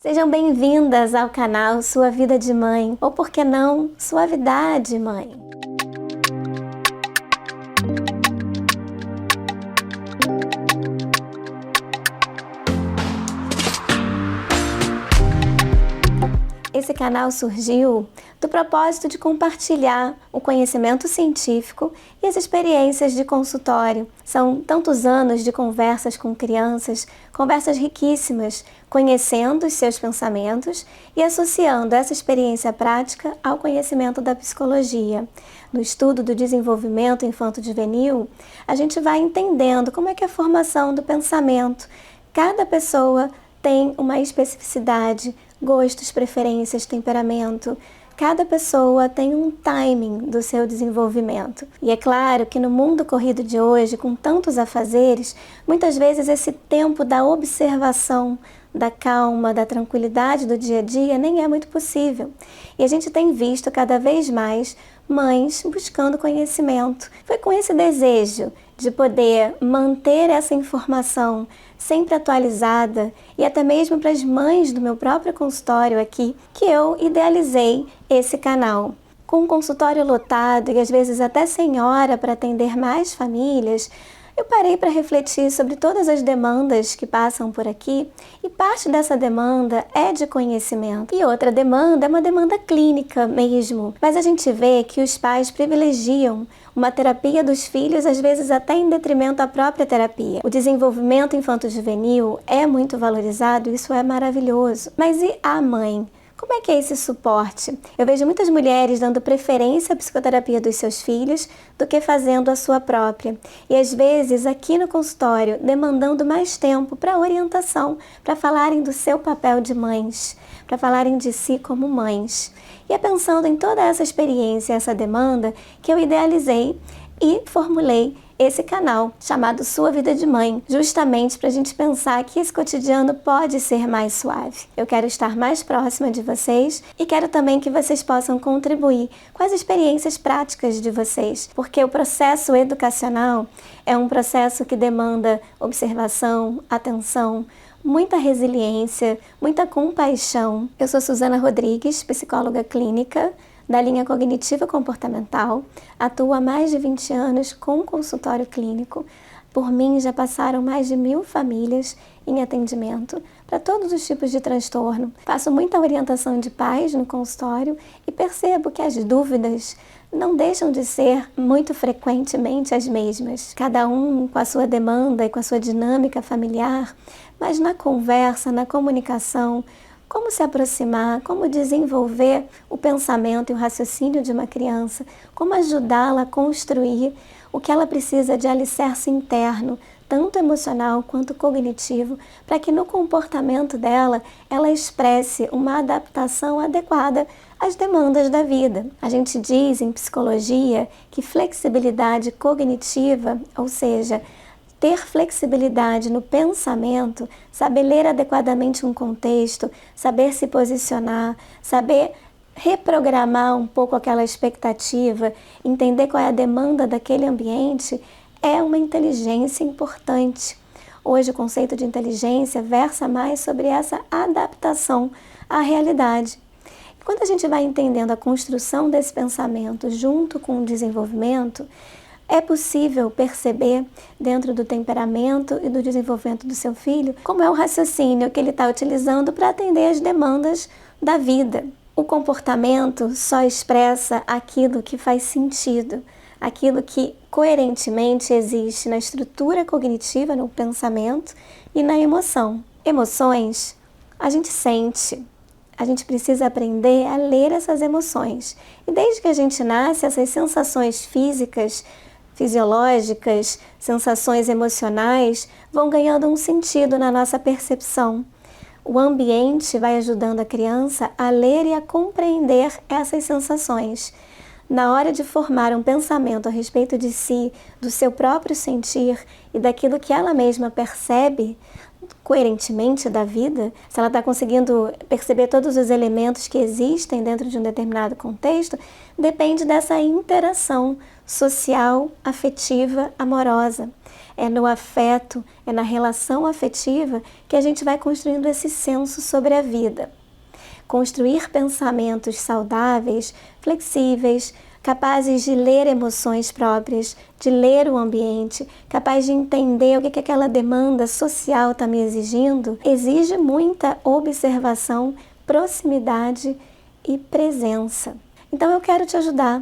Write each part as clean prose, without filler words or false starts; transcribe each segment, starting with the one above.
Sejam bem-vindas ao canal Sua Vida de Mãe, ou por que não, Suavidade Mãe. Esse canal surgiu do propósito de compartilhar o conhecimento científico e as experiências de consultório. São tantos anos de conversas com crianças, conversas riquíssimas, conhecendo os seus pensamentos e associando essa experiência prática ao conhecimento da psicologia. No estudo do desenvolvimento infanto-juvenil, a gente vai entendendo como é que é a formação do pensamento. Cada pessoa tem uma especificidade, gostos, preferências, temperamento. Cada pessoa tem um timing do seu desenvolvimento. E é claro que no mundo corrido de hoje, com tantos afazeres, muitas vezes esse tempo da observação, da calma, da tranquilidade do dia a dia nem é muito possível. E a gente tem visto cada vez mais mães buscando conhecimento. Foi com esse desejo de poder manter essa informação sempre atualizada e até mesmo para as mães do meu próprio consultório aqui, que eu idealizei esse canal. Com um consultório lotado e às vezes até sem hora para atender mais famílias, eu parei para refletir sobre todas as demandas que passam por aqui e parte dessa demanda é de conhecimento. E outra demanda é uma demanda clínica mesmo. Mas a gente vê que os pais privilegiam uma terapia dos filhos, às vezes até em detrimento da própria terapia. O desenvolvimento infanto-juvenil é muito valorizado, isso é maravilhoso. Mas e a mãe? Como é que é esse suporte? Eu vejo muitas mulheres dando preferência à psicoterapia dos seus filhos do que fazendo a sua própria. E às vezes aqui no consultório demandando mais tempo para orientação, para falarem do seu papel de mães, para falarem de si como mães. E é pensando em toda essa experiência, essa demanda, que eu idealizei e formulei esse canal chamado Sua Vida de Mãe, justamente para a gente pensar que esse cotidiano pode ser mais suave. Eu quero estar mais próxima de vocês e quero também que vocês possam contribuir com as experiências práticas de vocês, porque o processo educacional é um processo que demanda observação, atenção, muita resiliência, muita compaixão. Eu sou Suzana Rodrigues, psicóloga clínica, da linha cognitiva comportamental, atuo há mais de 20 anos com consultório clínico. Por mim já passaram mais de 1000 famílias em atendimento para todos os tipos de transtorno. Faço muita orientação de pais no consultório e percebo que as dúvidas não deixam de ser muito frequentemente as mesmas. Cada um com a sua demanda e com a sua dinâmica familiar, mas na conversa, na comunicação, como se aproximar, como desenvolver o pensamento e o raciocínio de uma criança, como ajudá-la a construir o que ela precisa de alicerce interno, tanto emocional quanto cognitivo, para que no comportamento dela ela expresse uma adaptação adequada às demandas da vida. A gente diz em psicologia que flexibilidade cognitiva, ou seja, ter flexibilidade no pensamento, saber ler adequadamente um contexto, saber se posicionar, saber reprogramar um pouco aquela expectativa, entender qual é a demanda daquele ambiente, é uma inteligência importante. Hoje o conceito de inteligência versa mais sobre essa adaptação à realidade. Quando a gente vai entendendo a construção desse pensamento junto com o desenvolvimento, é possível perceber, dentro do temperamento e do desenvolvimento do seu filho, como é o raciocínio que ele está utilizando para atender às demandas da vida. O comportamento só expressa aquilo que faz sentido, aquilo que coerentemente existe na estrutura cognitiva, no pensamento e na emoção. Emoções, a gente sente. A gente precisa aprender a ler essas emoções. E desde que a gente nasce, essas sensações físicas, fisiológicas, sensações emocionais vão ganhando um sentido na nossa percepção. O ambiente vai ajudando a criança a ler e a compreender essas sensações. Na hora de formar um pensamento a respeito de si, do seu próprio sentir e daquilo que ela mesma percebe, coerentemente da vida, se ela está conseguindo perceber todos os elementos que existem dentro de um determinado contexto, depende dessa interação social, afetiva, amorosa. É no afeto, é na relação afetiva que a gente vai construindo esse senso sobre a vida. Construir pensamentos saudáveis, flexíveis, capazes de ler emoções próprias, de ler o ambiente, capaz de entender o que aquela demanda social está me exigindo, exige muita observação, proximidade e presença. Então eu quero te ajudar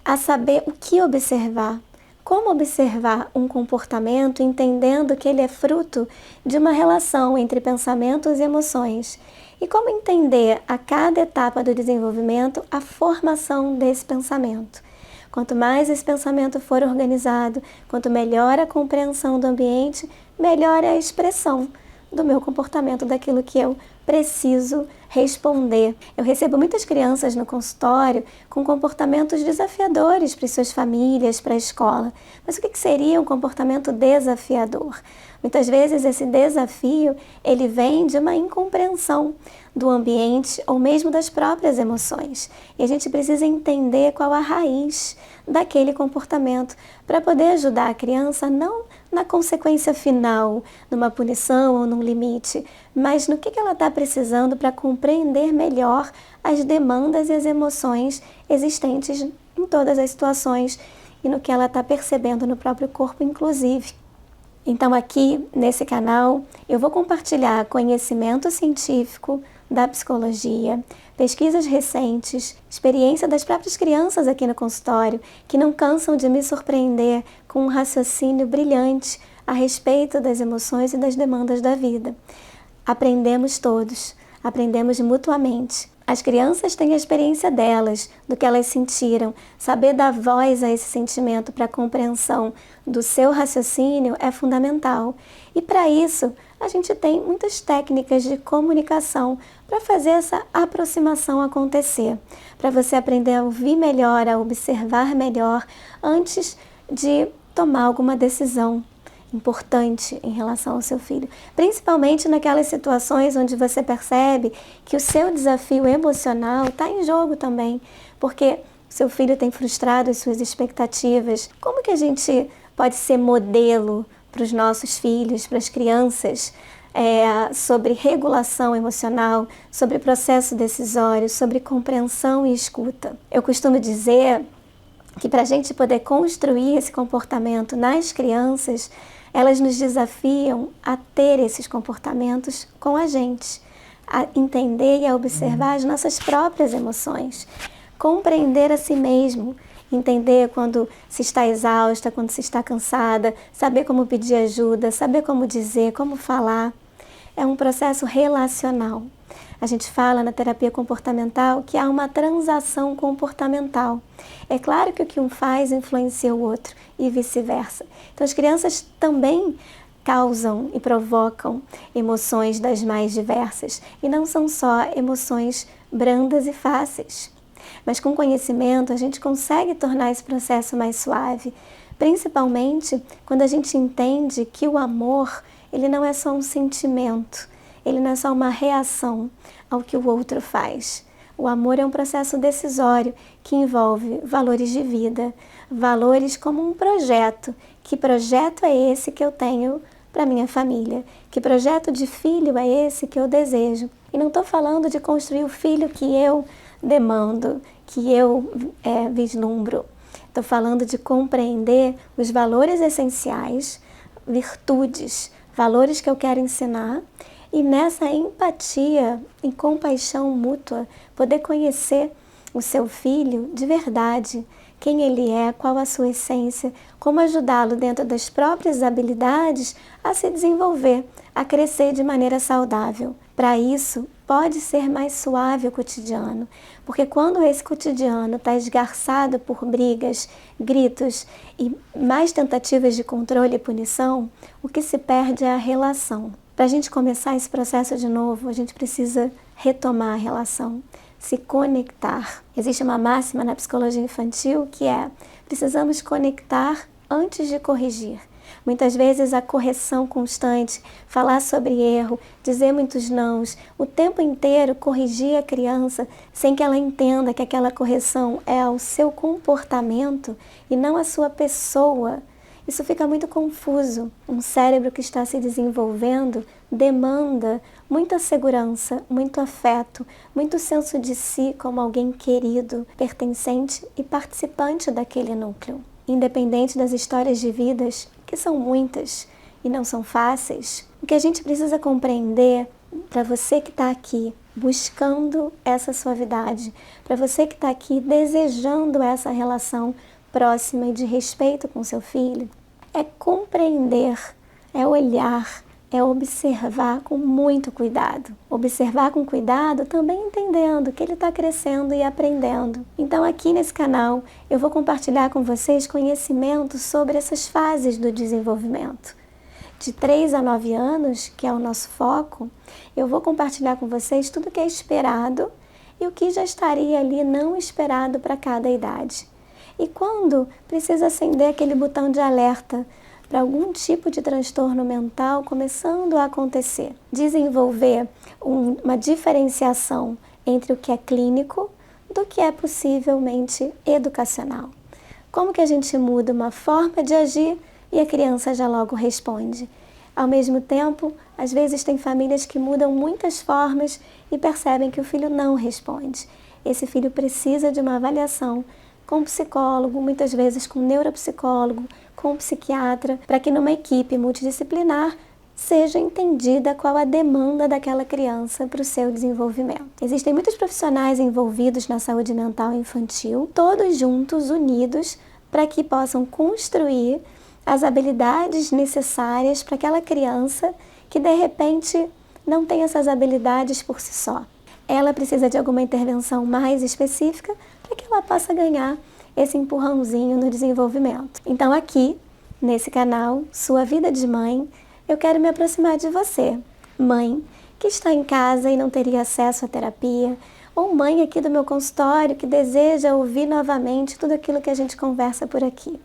a saber o que observar, como observar um comportamento entendendo que ele é fruto de uma relação entre pensamentos e emoções. E como entender a cada etapa do desenvolvimento a formação desse pensamento. Quanto mais esse pensamento for organizado, quanto melhor a compreensão do ambiente, melhor é a expressão do meu comportamento, daquilo que eu preciso responder. Eu recebo muitas crianças no consultório com comportamentos desafiadores para suas famílias, para a escola. Mas o que seria um comportamento desafiador? Muitas vezes esse desafio, ele vem de uma incompreensão do ambiente ou mesmo das próprias emoções. E a gente precisa entender qual a raiz daquele comportamento para poder ajudar a criança não na consequência final, numa punição ou num limite, mas no que ela está precisando para compreender melhor as demandas e as emoções existentes em todas as situações e no que ela está percebendo no próprio corpo, inclusive. Então aqui, nesse canal, eu vou compartilhar conhecimento científico da psicologia, pesquisas recentes, experiência das próprias crianças aqui no consultório, que não cansam de me surpreender com um raciocínio brilhante a respeito das emoções e das demandas da vida. Aprendemos todos, aprendemos mutuamente. As crianças têm a experiência delas, do que elas sentiram. Saber dar voz a esse sentimento para a compreensão do seu raciocínio é fundamental. E para isso, a gente tem muitas técnicas de comunicação para fazer essa aproximação acontecer. Para você aprender a ouvir melhor, a observar melhor, antes de tomar alguma decisão importante em relação ao seu filho, principalmente naquelas situações onde você percebe que o seu desafio emocional está em jogo também, porque seu filho tem frustrado as suas expectativas. Como que a gente pode ser modelo para os nossos filhos, para as crianças, sobre regulação emocional, sobre processo decisório, sobre compreensão e escuta? Eu costumo dizer que para a gente poder construir esse comportamento nas crianças, elas nos desafiam a ter esses comportamentos com a gente, a entender e a observar as nossas próprias emoções, compreender a si mesmo, entender quando se está exausta, quando se está cansada, saber como pedir ajuda, saber como dizer, como falar. É um processo relacional. A gente fala na terapia comportamental que há uma transação comportamental. É claro que o que um faz influencia o outro e vice-versa. Então as crianças também causam e provocam emoções das mais diversas. E não são só emoções brandas e fáceis. Mas com conhecimento a gente consegue tornar esse processo mais suave. Principalmente quando a gente entende que o amor, ele não é só um sentimento. Ele não é só uma reação ao que o outro faz. O amor é um processo decisório que envolve valores de vida, valores como um projeto. Que projeto é esse que eu tenho para minha família? Que projeto de filho é esse que eu desejo? E não estou falando de construir o filho que eu demando, que eu vislumbro. Estou falando de compreender os valores essenciais, virtudes, valores que eu quero ensinar, e nessa empatia e compaixão mútua, poder conhecer o seu filho de verdade, quem ele é, qual a sua essência, como ajudá-lo dentro das próprias habilidades a se desenvolver, a crescer de maneira saudável. Para isso, pode ser mais suave o cotidiano, porque quando esse cotidiano está esgarçado por brigas, gritos e mais tentativas de controle e punição, o que se perde é a relação. Para a gente começar esse processo de novo, a gente precisa retomar a relação, se conectar. Existe uma máxima na psicologia infantil que é: precisamos conectar antes de corrigir. Muitas vezes a correção constante, falar sobre erro, dizer muitos nãos, o tempo inteiro corrigir a criança sem que ela entenda que aquela correção é ao seu comportamento e não à sua pessoa. Isso fica muito confuso. Um cérebro que está se desenvolvendo demanda muita segurança, muito afeto, muito senso de si como alguém querido, pertencente e participante daquele núcleo. Independente das histórias de vidas, que são muitas e não são fáceis, o que a gente precisa compreender para você que está aqui buscando essa suavidade, para você que está aqui desejando essa relação próxima e de respeito com seu filho, é compreender, é olhar, é observar com muito cuidado. Observar com cuidado também entendendo que ele está crescendo e aprendendo. Então aqui nesse canal eu vou compartilhar com vocês conhecimentos sobre essas fases do desenvolvimento. De 3 a 9 anos, que é o nosso foco, eu vou compartilhar com vocês tudo que é esperado e o que já estaria ali não esperado para cada idade. E quando precisa acender aquele botão de alerta para algum tipo de transtorno mental começando a acontecer. Desenvolver uma diferenciação entre o que é clínico do que é possivelmente educacional. Como que a gente muda uma forma de agir e a criança já logo responde? Ao mesmo tempo, às vezes tem famílias que mudam muitas formas e percebem que o filho não responde. Esse filho precisa de uma avaliação com psicólogo, muitas vezes com neuropsicólogo, com psiquiatra, para que numa equipe multidisciplinar seja entendida qual a demanda daquela criança para o seu desenvolvimento. Existem muitos profissionais envolvidos na saúde mental infantil, todos juntos, unidos, para que possam construir as habilidades necessárias para aquela criança que de repente não tem essas habilidades por si só. Ela precisa de alguma intervenção mais específica para que ela possa ganhar esse empurrãozinho no desenvolvimento. Então aqui, nesse canal, Sua Vida de Mãe, eu quero me aproximar de você, mãe que está em casa e não teria acesso à terapia, ou mãe aqui do meu consultório que deseja ouvir novamente tudo aquilo que a gente conversa por aqui.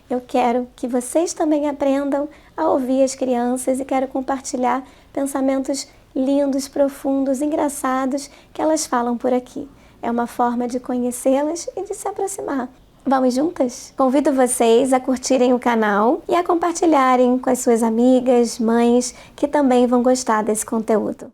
Eu quero que vocês também aprendam a ouvir as crianças e quero compartilhar pensamentos lindos, profundos, engraçados que elas falam por aqui. É uma forma de conhecê-las e de se aproximar. Vamos juntas? Convido vocês a curtirem o canal e a compartilharem com as suas amigas, mães, que também vão gostar desse conteúdo.